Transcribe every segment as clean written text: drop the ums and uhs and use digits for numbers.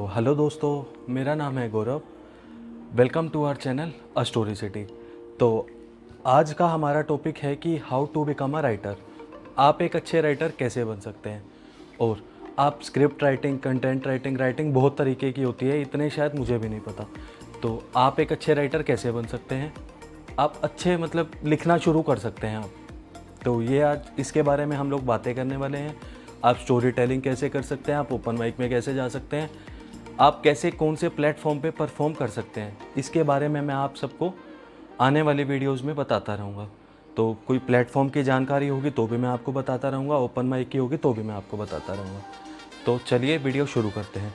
Hello दोस्तों, मेरा नाम है Gaurav. Welcome to our channel a story city. तो आज का हमारा टॉपिक है कि how to become a writer. आप एक अच्छे राइटर कैसे बन सकते हैं। और आप script writing, content writing, writing बहुत तरीके की होती है, इतने शायद मुझे भी नहीं पता। तो आप एक अच्छे राइटर कैसे बन सकते हैं, आप अच्छे मतलब लिखना शुरू कर सकते हैं आप। तो ये आज इसके बारे में हम लोग बातें करने वाले हैं। आप स्टोरी टेलिंग कैसे कर सकते हैं, आप ओपन माइक में कैसे जा सकते हैं, आप कैसे कौन से प्लेटफॉर्म पे परफॉर्म कर सकते हैं, इसके बारे में मैं आप सबको आने वाली वीडियोस में बताता रहूँगा। तो कोई प्लेटफॉर्म की जानकारी होगी तो भी मैं आपको बताता रहूँगा, ओपन माइक की होगी तो भी मैं आपको बताता रहूँगा। तो चलिए वीडियो शुरू करते हैं।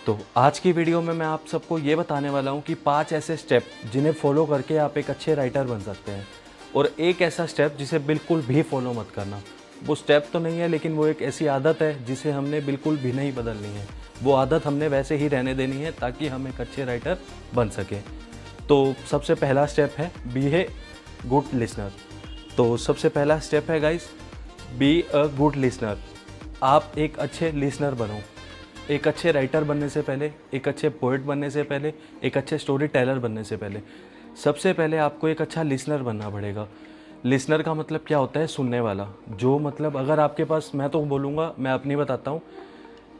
तो आज की वीडियो में मैं आप सबको ये बताने वाला हूँ कि 5 ऐसे स्टेप जिन्हें फॉलो करके आप एक अच्छे राइटर बन सकते हैं, और एक ऐसा स्टेप जिसे बिल्कुल भी फॉलो मत करना। वो स्टेप तो नहीं है, लेकिन वो एक ऐसी आदत है जिसे हमने बिल्कुल भी नहीं बदलनी है। वो आदत हमने वैसे ही रहने देनी है ताकि हम एक अच्छे राइटर बन सकें। तो सबसे पहला स्टेप है बी ए गुड लिसनर। तो सबसे पहला स्टेप है guys, B a good listener. आप एक अच्छे लिसनर बनो। एक अच्छे राइटर बनने से पहले, एक अच्छे पोएट बनने से पहले, एक अच्छे स्टोरी टेलर बनने से पहले, सबसे पहले आपको एक अच्छा लिसनर बनना पड़ेगा। लिसनर का मतलब क्या होता है? सुनने वाला। जो मतलब अगर आपके पास, मैं तो बोलूँगा, मैं अपनी बताता हूँ,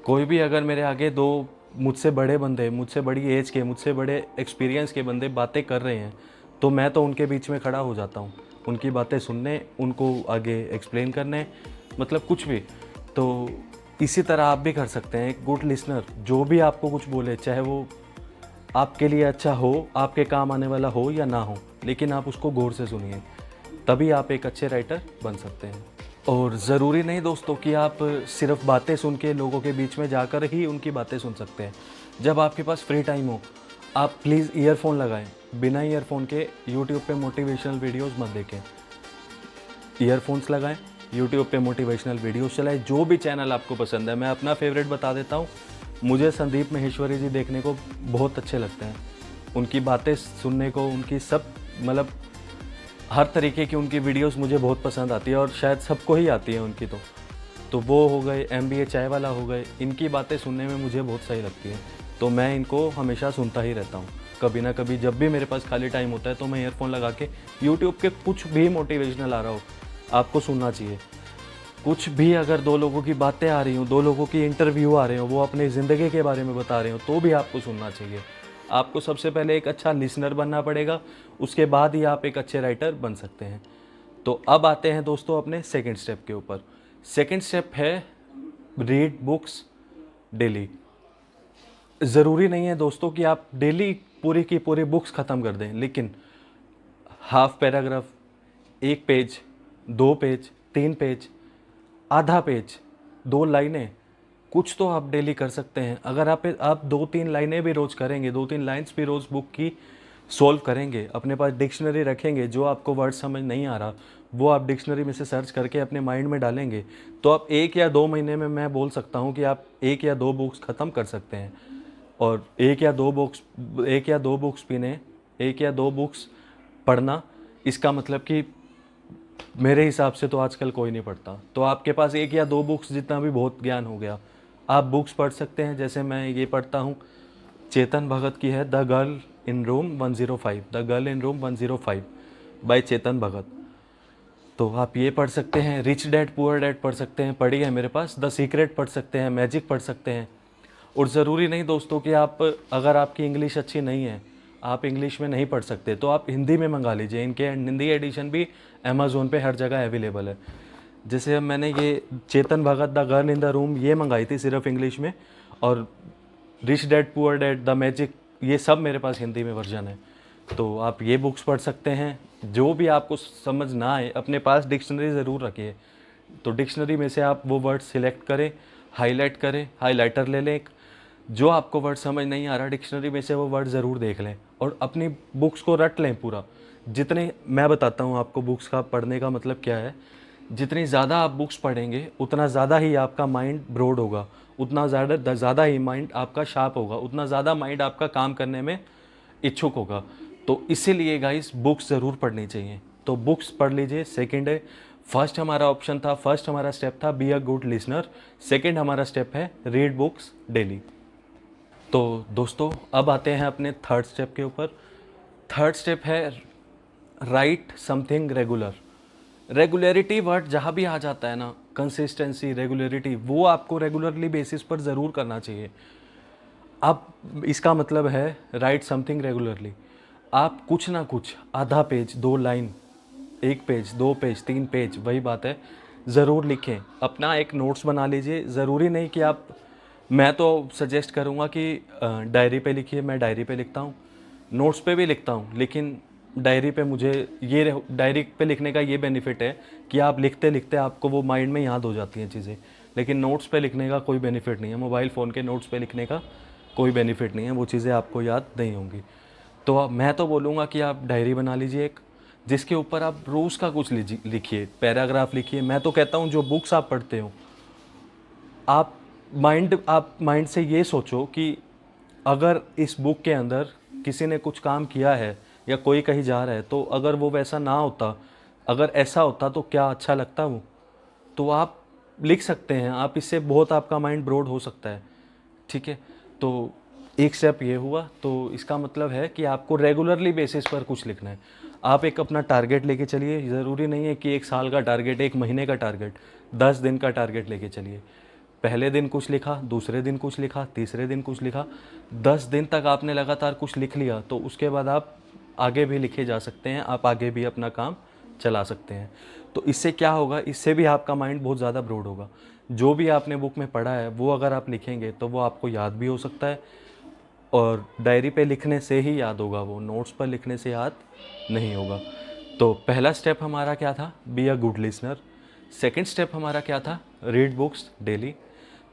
कोई भी अगर मेरे आगे दो मुझसे बड़े बंदे, मुझसे बड़ी एज के, मुझसे बड़े एक्सपीरियंस के बंदे बातें कर रहे हैं, तो मैं तो उनके बीच में खड़ा हो जाता हूँ, उनकी बातें सुनने, उनको आगे एक्सप्लेन करने, मतलब कुछ भी। तो इसी तरह आप भी कर सकते हैं। एक गुड लिसनर जो भी आपको कुछ बोले, चाहे वो आपके लिए अच्छा हो, आपके काम आने वाला हो या ना हो, लेकिन आप उसको गौर से सुनिए, तभी आप एक अच्छे राइटर बन सकते हैं। और ज़रूरी नहीं दोस्तों कि आप सिर्फ बातें सुन के लोगों के बीच में जाकर ही उनकी बातें सुन सकते हैं। जब आपके पास फ्री टाइम हो, आप प्लीज़ ईयरफोन लगाएं। बिना ईयरफोन के यूट्यूब पे मोटिवेशनल वीडियोस मत देखें। ईयरफोन्स लगाएं, यूट्यूब पे मोटिवेशनल वीडियोस चलाएं, जो भी चैनल आपको पसंद है। मैं अपना फेवरेट बता देता हूँ, मुझे संदीप माहेश्वरी जी देखने को बहुत अच्छे लगते हैं। उनकी बातें सुनने को, उनकी सब मतलब हर तरीके की उनकी वीडियोस मुझे बहुत पसंद आती है, और शायद सबको ही आती है उनकी। तो वो हो गए, MBA चाय वाला हो गए, इनकी बातें सुनने में मुझे बहुत सही लगती है। तो मैं इनको हमेशा सुनता ही रहता हूँ। कभी ना कभी जब भी मेरे पास खाली टाइम होता है तो मैं ईयरफोन लगा के यूट्यूब के कुछ भी मोटिवेशनल आ रहा हो, आपको सुनना चाहिए। कुछ भी अगर दो लोगों की बातें आ रही हों, दो लोगों की इंटरव्यू आ रहे हो, वो अपनी ज़िंदगी के बारे में बता रहे हो, तो भी आपको सुनना चाहिए। आपको सबसे पहले एक अच्छा लिसनर बनना पड़ेगा, उसके बाद ही आप एक अच्छे राइटर बन सकते हैं। तो अब आते हैं दोस्तों अपने सेकंड स्टेप के ऊपर। सेकंड स्टेप है रीड बुक्स डेली। ज़रूरी नहीं है दोस्तों कि आप डेली पूरी की पूरी बुक्स ख़त्म कर दें, लेकिन half paragraph, 1 page, 2 page, 3 page, आधा पेज, 2 लाइनें, कुछ तो आप डेली कर सकते हैं। अगर आप 2-3 लाइनें भी रोज़ करेंगे, 2-3 लाइन्स भी रोज़ बुक की सॉल्व करेंगे, अपने पास डिक्शनरी रखेंगे, जो आपको वर्ड समझ नहीं आ रहा वो आप डिक्शनरी में से सर्च करके अपने माइंड में डालेंगे, तो आप 1 या 2 महीने में, मैं बोल सकता हूँ कि आप 1 या 2 बुक्स ख़त्म कर सकते हैं। और 1 या 2 बुक्स पीने, 1 या 2 बुक्स पढ़ना, इसका मतलब कि मेरे हिसाब से तो आजकल कोई नहीं पढ़ता। तो आपके पास 1 या 2 बुक्स जितना भी बहुत ज्ञान हो गया। आप बुक्स पढ़ सकते हैं, जैसे मैं ये पढ़ता हूँ, चेतन भगत की है the girl in room 105, the girl in room 105 by Chetan Bhagat. तो आप ये पढ़ सकते हैं। रिच डैड पुअर डैड पढ़ सकते हैं, पढ़ी है मेरे पास। द सीक्रेट पढ़ सकते हैं, मैजिक पढ़ सकते हैं। और ज़रूरी नहीं दोस्तों कि आप, अगर आपकी इंग्लिश अच्छी नहीं है, आप इंग्लिश में नहीं पढ़ सकते, तो आप हिंदी में मंगा लीजिए। इनके हिंदी एडिशन भी अमेज़ोन पे हर जगह अवेलेबल है। जैसे अब मैंने ये Chetan Bhagat the girl in the room ये मंगाई थी सिर्फ इंग्लिश में, और rich dad poor dad the magic, ये सब मेरे पास हिंदी में वर्जन है। तो आप ये बुक्स पढ़ सकते हैं। जो भी आपको समझ ना आए, अपने पास डिक्शनरी ज़रूर रखिए। तो डिक्शनरी में से आप वो वर्ड सिलेक्ट करें, हाईलाइट करें, हाईलाइटर ले लें एक। जो आपको वर्ड समझ नहीं आ रहा, डिक्शनरी में से वो वर्ड ज़रूर देख लें, और अपनी बुक्स को रट लें पूरा। जितने, मैं बताता हूँ आपको बुक्स का पढ़ने का मतलब क्या है। जितनी ज़्यादा आप बुक्स पढ़ेंगे, उतना ज़्यादा ही आपका माइंड ब्रॉड होगा, उतना ज़्यादा ही माइंड आपका शार्प होगा, उतना ज़्यादा माइंड आपका काम करने में इच्छुक होगा। तो इसीलिए गाइस बुक्स ज़रूर पढ़नी चाहिए। तो बुक्स पढ़ लीजिए। सेकंड है, फर्स्ट हमारा ऑप्शन था, फर्स्ट हमारा स्टेप था be a good listener. Second हमारा स्टेप है रीड बुक्स डेली। तो दोस्तों अब आते हैं अपने थर्ड स्टेप के ऊपर। थर्ड स्टेप है right something regular. Regularity word जहाँ भी आ जाता है ना, कंसिस्टेंसी, रेगुलरिटी, वो आपको रेगुलरली बेसिस पर ज़रूर करना चाहिए। अब इसका मतलब है राइट समथिंग रेगुलरली। आप कुछ ना कुछ आधा page, 2 line, 1 page, 2 page, 3 page, वही बात है, ज़रूर लिखें। अपना एक नोट्स बना लीजिए। ज़रूरी नहीं कि आप, मैं तो सजेस्ट करूँगा कि डायरी पे लिखिए। मैं डायरी पे लिखता हूँ, नोट्स पे भी लिखता हूँ, लेकिन डायरी पे मुझे डायरी पे लिखने का ये बेनिफिट है कि आप लिखते लिखते आपको वो माइंड में याद हो जाती हैं चीज़ें। लेकिन नोट्स पे लिखने का कोई बेनिफिट नहीं है, मोबाइल फ़ोन के नोट्स पे लिखने का कोई बेनिफिट नहीं है, वो चीज़ें आपको याद नहीं होंगी। तो मैं तो बोलूँगा कि आप डायरी बना लीजिए एक, जिसके ऊपर आप रोज़ का कुछ लिखिए, पैराग्राफ लिखिए। मैं तो कहता हूँ जो बुक्स आप पढ़ते हो, आप माइंड से ये सोचो कि अगर इस बुक के अंदर किसी ने कुछ काम किया है या कोई कहीं जा रहा है, तो अगर वो वैसा ना होता, अगर ऐसा होता तो क्या अच्छा लगता वो। तो आप लिख सकते हैं, आप इससे बहुत आपका माइंड ब्रॉड हो सकता है। ठीक है, तो एक स्टेप ये हुआ। तो इसका मतलब है कि आपको रेगुलरली बेसिस पर कुछ लिखना है। आप एक अपना टारगेट लेके चलिए। ज़रूरी नहीं है कि 1 साल का टारगेट, 1 महीने का टारगेट, 10 दिन का टारगेट लेके चलिए। पहले दिन कुछ लिखा, दूसरे दिन कुछ लिखा, तीसरे दिन कुछ लिखा, 10 दिन तक आपने लगातार कुछ लिख लिया, तो उसके बाद आप आगे भी लिखे जा सकते हैं, आप आगे भी अपना काम चला सकते हैं। तो इससे क्या होगा, इससे भी आपका माइंड बहुत ज़्यादा ब्रॉड होगा। जो भी आपने बुक में पढ़ा है वो अगर आप लिखेंगे तो वो आपको याद भी हो सकता है, और डायरी पे लिखने से ही याद होगा, वो नोट्स पर लिखने से याद नहीं होगा। तो पहला स्टेप हमारा क्या था, be a good listener. Second step हमारा क्या था, read books daily.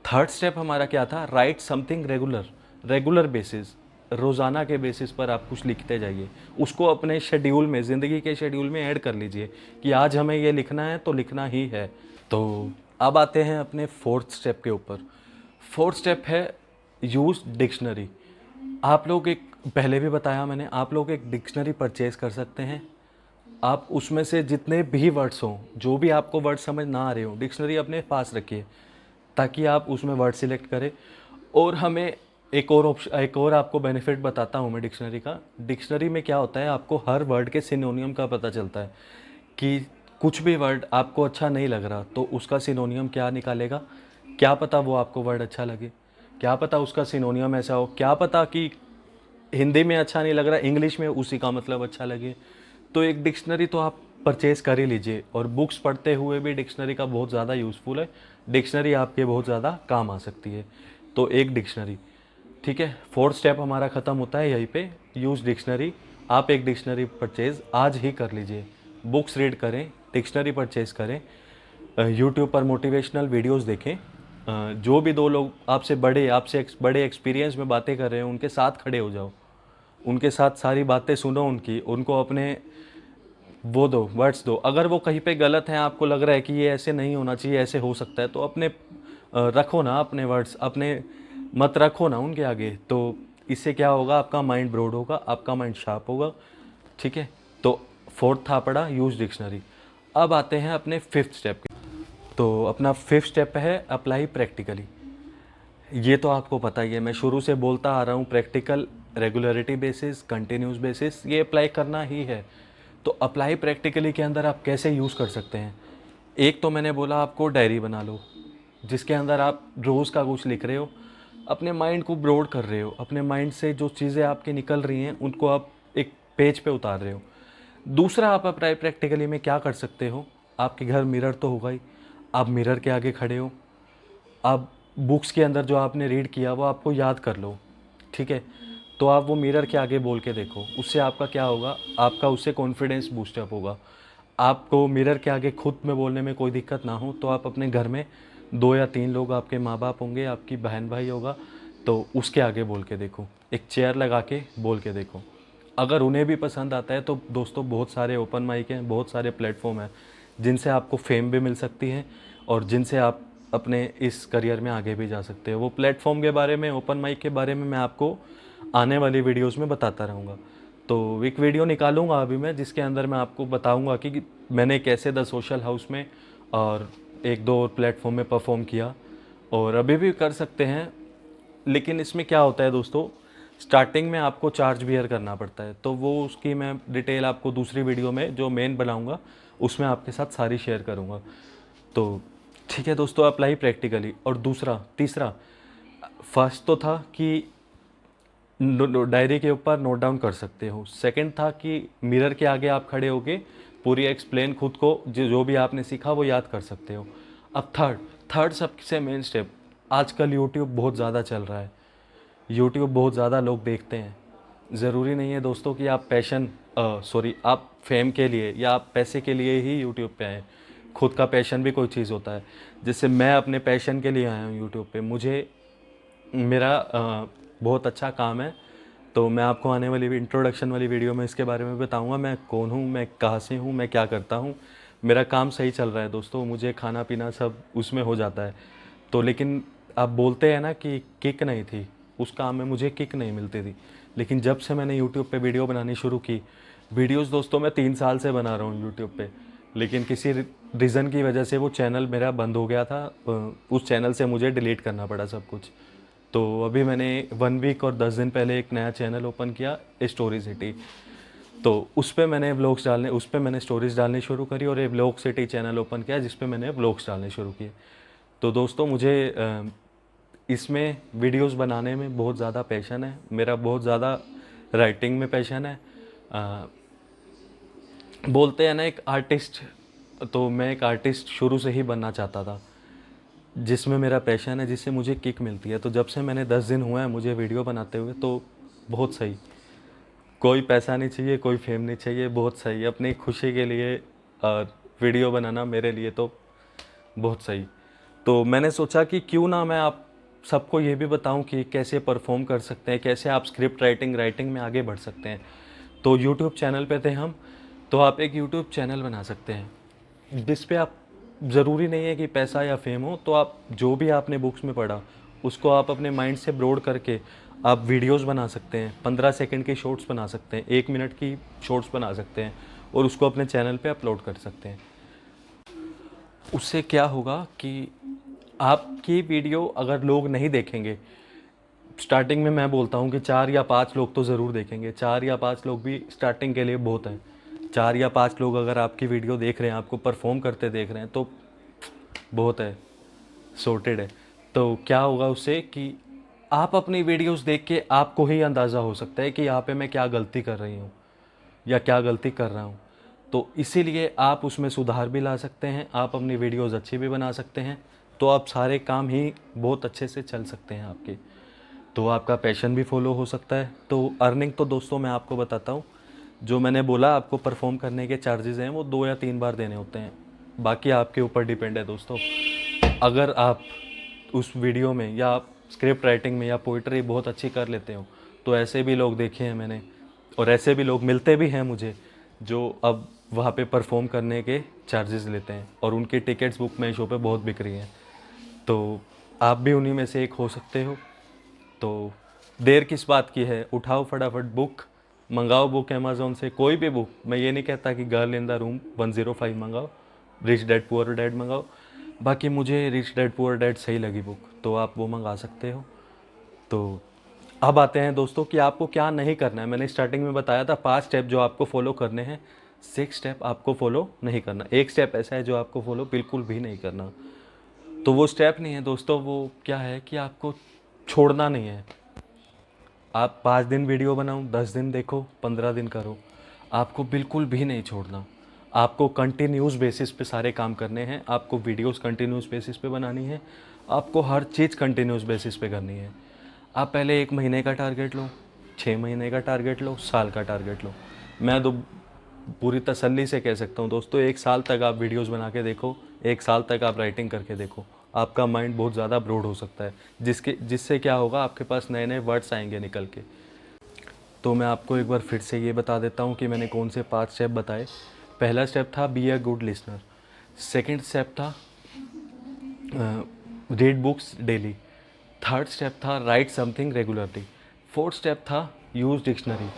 Third step हमारा क्या था, write something regular. Regular basis, रोज़ाना के बेसिस पर आप कुछ लिखते जाइए। उसको अपने शेड्यूल में, ज़िंदगी के शेड्यूल में ऐड कर लीजिए कि आज हमें ये लिखना है तो लिखना ही है। तो अब आते हैं अपने फोर्थ स्टेप के ऊपर। फोर्थ स्टेप है यूज़ डिक्शनरी। आप लोग एक, पहले भी बताया मैंने, आप लोग एक डिक्शनरी परचेज़ कर सकते हैं। आप उसमें से जितने भी वर्ड्स हों, जो भी आपको वर्ड समझ ना आ रहे हो, डिक्शनरी अपने पास रखिए ताकि आप उसमें वर्ड सिलेक्ट करें। और हमें एक और आपको बेनिफिट बताता हूँ मैं डिक्शनरी का। डिक्शनरी में क्या होता है, आपको हर वर्ड के सिनोनियम का पता चलता है कि कुछ भी वर्ड आपको अच्छा नहीं लग रहा तो उसका सिनोनियम क्या निकालेगा। क्या पता वो आपको वर्ड अच्छा लगे, क्या पता उसका सिनोनियम ऐसा हो, क्या पता कि हिंदी में अच्छा नहीं लग रहा, इंग्लिश में उसी का मतलब अच्छा लगे। तो एक डिक्शनरी तो आप परचेज़ कर ही लीजिए, और बुक्स पढ़ते हुए भी डिक्शनरी का बहुत ज़्यादा यूज़फुल है। डिक्शनरी आपके बहुत ज़्यादा काम आ सकती है। तो एक डिक्शनरी, ठीक है। फोर्थ स्टेप हमारा ख़त्म होता है यहीं पे, यूज़ डिक्शनरी। आप एक डिक्शनरी परचेज़ आज ही कर लीजिए। बुक्स रीड करें, डिक्शनरी परचेज़ करें, यूट्यूब पर मोटिवेशनल वीडियोस देखें। जो भी दो लोग आपसे बड़े एक्सपीरियंस में बातें कर रहे हैं, उनके साथ खड़े हो जाओ, उनके साथ सारी बातें सुनो उनकी, उनको अपने वो दो, वर्ड्स दो। अगर वो कहीं पे गलत हैं, आपको लग रहा है कि ये ऐसे नहीं होना चाहिए, ऐसे हो सकता है, तो अपने रखो ना अपने वर्ड्स, अपने मत रखो ना उनके आगे। तो इससे क्या होगा, आपका माइंड ब्रॉड होगा, आपका माइंड शार्प होगा। ठीक है, तो फोर्थ था पड़ा यूज डिक्शनरी। अब आते हैं अपने फिफ्थ स्टेप के। तो अपना फिफ्थ स्टेप है अप्लाई प्रैक्टिकली। ये तो आपको पता ही है, मैं शुरू से बोलता आ रहा हूँ, practical, regularity basis, continuous basis, ये अप्लाई करना ही है। तो अप्लाई प्रैक्टिकली के अंदर आप कैसे यूज़ कर सकते हैं। एक तो मैंने बोला आपको डायरी बना लो, जिसके अंदर आप रोज़ का कुछ लिख रहे हो, अपने माइंड को ब्रॉड कर रहे हो, अपने माइंड से जो चीज़ें आपके निकल रही हैं उनको आप एक पेज पे उतार रहे हो। दूसरा, आप अप्लाई प्रैक्टिकली में क्या कर सकते हो, आपके घर मिरर तो होगा ही, आप मिरर के आगे खड़े हो, आप बुक्स के अंदर जो आपने रीड किया वो आपको याद कर लो। ठीक है, तो आप वो मिरर के आगे बोल के देखो, उससे आपका क्या होगा, आपका उससे कॉन्फिडेंस बूस्टअप होगा। आपको मिरर के आगे खुद में बोलने में कोई दिक्कत ना हो तो आप अपने घर में 2 या 3 लोग, आपके माँ बाप होंगे, आपकी बहन भाई होगा, तो उसके आगे बोल के देखो, एक चेयर लगा के बोल के देखो। अगर उन्हें भी पसंद आता है तो दोस्तों बहुत सारे ओपन माइक हैं, बहुत सारे प्लेटफॉर्म हैं जिनसे आपको फेम भी मिल सकती है, और जिनसे आप अपने इस करियर में आगे भी जा सकते हो। वो प्लेटफॉर्म के बारे में, ओपन माइक के बारे में मैं आपको आने वाली वीडियोस में बताता रहूँगा। तो एक वीडियो निकालूंगा अभी मैं, जिसके अंदर मैं आपको बताऊंगा कि मैंने कैसे द सोशल हाउस में और एक दो और प्लेटफॉर्म में परफॉर्म किया, और अभी भी कर सकते हैं। लेकिन इसमें क्या होता है दोस्तों, स्टार्टिंग में आपको चार्ज बियर करना पड़ता है, तो वो उसकी मैं डिटेल आपको दूसरी वीडियो में जो मेन बनाऊंगा उसमें आपके साथ सारी शेयर करूंगा। तो ठीक है दोस्तों, अप्लाई प्रैक्टिकली। और दूसरा तीसरा, फर्स्ट तो था कि डायरी के ऊपर नोट डाउन कर सकते हो। सेकंड था कि मिरर के आगे आप खड़े होके पूरी एक्सप्लेन खुद को जो भी आपने सीखा वो याद कर सकते हो। अब थर्ड सबसे मेन स्टेप, आजकल यूट्यूब बहुत ज़्यादा चल रहा है, यूट्यूब बहुत ज़्यादा लोग देखते हैं। ज़रूरी नहीं है दोस्तों कि आप आप फेम के लिए या आप पैसे के लिए ही यूट्यूब पे आए। खुद का पैशन भी कोई चीज़ होता है। जैसे मैं अपने पैशन के लिए आया हूँ यूट्यूब पे, मुझे मेरा बहुत अच्छा काम है। तो मैं आपको आने वाली इंट्रोडक्शन वाली वीडियो में इसके बारे में बताऊंगा, मैं कौन हूँ, मैं कहाँ से हूँ, मैं क्या करता हूँ। मेरा काम सही चल रहा है दोस्तों, मुझे खाना पीना सब उसमें हो जाता है। तो लेकिन आप बोलते हैं ना कि किक नहीं थी, उस काम में मुझे किक नहीं मिलती थी। लेकिन जब से मैंने यूट्यूब पे वीडियो बनानी शुरू की, वीडियोस दोस्तों मैं 3 साल से बना रहा हूँ यूट्यूब पे, लेकिन किसी रीज़न की वजह से वो चैनल मेरा बंद हो गया था। उस चैनल से मुझे डिलीट करना पड़ा सब कुछ। तो अभी मैंने 1 वीक और 10 दिन पहले एक नया चैनल ओपन किया, स्टोरी सिटी। तो उस पे मैंने स्टोरीज़ डालनी शुरू करी और ये व्लॉग सिटी चैनल ओपन किया जिस पे मैंने व्लॉग्स डालने शुरू किए। तो दोस्तों मुझे इसमें वीडियोस बनाने में बहुत ज़्यादा पैशन है, मेरा बहुत ज़्यादा राइटिंग में पैशन है। बोलते हैं ना एक आर्टिस्ट, तो मैं एक आर्टिस्ट शुरू से ही बनना चाहता था, जिसमें मेरा पैशन है, जिससे मुझे किक मिलती है। तो जब से मैंने 10 दिन हुए हैं मुझे वीडियो बनाते हुए, तो बहुत सही। कोई पैसा नहीं चाहिए, कोई फेम नहीं चाहिए, बहुत सही अपनी खुशी के लिए वीडियो बनाना मेरे लिए तो बहुत सही। तो मैंने सोचा कि क्यों ना मैं आप सबको ये भी बताऊं कि कैसे परफॉर्म कर सकते हैं, कैसे आप स्क्रिप्ट राइटिंग में आगे बढ़ सकते हैं। तो यूट्यूब चैनल पे थे हम, तो आप एक यूट्यूब चैनल बना सकते हैं जिस पे आप, ज़रूरी नहीं है कि पैसा या फेम हो, तो आप जो भी आपने बुक्स में पढ़ा उसको आप अपने माइंड से ब्रॉड करके आप वीडियोस बना सकते हैं। 15 सेकंड के शॉर्ट्स बना सकते हैं, 1 मिनट की शॉर्ट्स बना सकते हैं और उसको अपने चैनल पे अपलोड कर सकते हैं। उससे क्या होगा कि आपकी वीडियो अगर लोग नहीं देखेंगे, स्टार्टिंग में मैं बोलता हूँ कि 4 या 5 लोग तो ज़रूर देखेंगे। 4 या 5 लोग भी स्टार्टिंग के लिए बहुत हैं। 4 या 5 लोग अगर आपकी वीडियो देख रहे हैं, आपको परफॉर्म करते देख रहे हैं, तो बहुत है, सॉर्टेड है। तो क्या होगा उससे कि आप अपनी वीडियोस देख के आपको ही अंदाज़ा हो सकता है कि यहाँ पे मैं क्या गलती कर रही हूँ या क्या गलती कर रहा हूँ। तो इसीलिए आप उसमें सुधार भी ला सकते हैं, आप अपनी वीडियोस अच्छी भी बना सकते हैं। तो आप सारे काम ही बहुत अच्छे से चल सकते हैं आपके। तो आपका पैशन भी फॉलो हो सकता है। तो अर्निंग तो दोस्तों मैं आपको बताता हूँ, जो मैंने बोला आपको परफॉर्म करने के चार्जेस हैं वो 2 या 3 बार देने होते हैं, बाकी आपके ऊपर डिपेंड है दोस्तों। अगर आप उस वीडियो में या आप स्क्रिप्ट राइटिंग में या पोइट्री बहुत अच्छी कर लेते हो, तो ऐसे भी लोग देखे हैं मैंने, और ऐसे भी लोग मिलते भी हैं मुझे जो अब वहाँ पे परफॉर्म करने के चार्जेस लेते हैं और उनकी टिकट्स बुक माई शो पे बहुत बिक रही हैं। तो आप भी उन्हीं में से एक हो सकते हो। तो देर किस बात की है, उठाओ फटाफट बुक, मंगाओ बुक अमेज़ॉन से, कोई भी बुक। मैं ये नहीं कहता कि गर्ल इन द रूम 105 मंगाओ, रिच डैड पुअर डैड मंगाओ, बाकी मुझे रिच डैड पुअर डैड सही लगी बुक, तो आप वो मंगा सकते हो। तो अब आते हैं दोस्तों कि आपको क्या नहीं करना है। मैंने स्टार्टिंग में बताया था 5 स्टेप जो आपको फॉलो करने हैं, 6 स्टेप आपको फॉलो नहीं करना। एक स्टेप ऐसा है जो आपको फॉलो बिल्कुल भी नहीं करना। तो वो स्टेप नहीं है दोस्तों, वो क्या है कि आपको छोड़ना नहीं है। आप 5 दिन वीडियो बनाओ, 10 दिन देखो, 15 दिन करो, आपको बिल्कुल भी नहीं छोड़ना। आपको कंटिन्यूस बेसिस पे सारे काम करने हैं, आपको वीडियोस कंटिन्यूस बेसिस पे बनानी है, आपको हर चीज़ कंटिन्यूस बेसिस पे करनी है। आप पहले 1 महीने का टारगेट लो, 6 महीने का टारगेट लो, साल का टारगेट लो। मैं तो पूरी तसल्ली से कह सकता हूँ दोस्तों, 1 साल तक आप वीडियोस बना के देखो, 1 साल तक आप राइटिंग करके देखो, आपका माइंड बहुत ज़्यादा ब्रॉड हो सकता है, जिससे क्या होगा, आपके पास नए नए वर्ड्स आएंगे निकल के। तो मैं आपको एक बार फिर से ये बता देता हूँ कि मैंने कौन से 5 स्टेप बताए। पहला स्टेप था be a good listener. Second step था read books daily. Third step था write something regularly. Fourth step था यूज़ डिक्शनरी।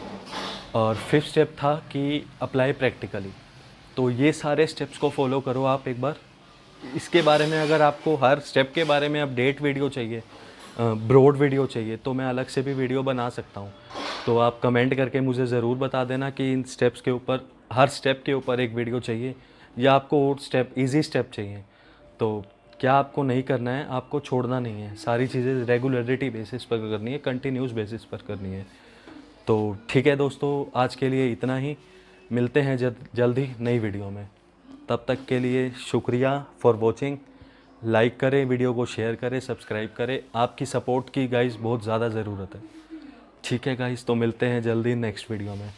और फिफ्थ स्टेप था कि अप्लाई प्रैक्टिकली। तो ये सारे स्टेप्स को फॉलो करो आप एक बार। इसके बारे में अगर आपको हर स्टेप के बारे में अपडेट वीडियो चाहिए, ब्रॉड वीडियो चाहिए तो मैं अलग से भी वीडियो बना सकता हूँ। तो आप कमेंट करके मुझे ज़रूर बता देना कि इन स्टेप्स के ऊपर, हर स्टेप के ऊपर एक वीडियो चाहिए या आपको और स्टेप, इजी स्टेप चाहिए। तो क्या आपको नहीं करना है, आपको छोड़ना नहीं है, सारी चीज़ें रेगुलरिटी बेसिस पर करनी है, कंटिन्यूस बेसिस पर करनी है। तो ठीक है दोस्तों, आज के लिए इतना ही। मिलते हैं जल्द ही नई वीडियो में। तब तक के लिए शुक्रिया फॉर वॉचिंग। लाइक करें वीडियो को, शेयर करें, सब्सक्राइब करें। आपकी सपोर्ट की गाइस बहुत ज़्यादा ज़रूरत है। ठीक है गाइस, तो मिलते हैं जल्दी नेक्स्ट वीडियो में।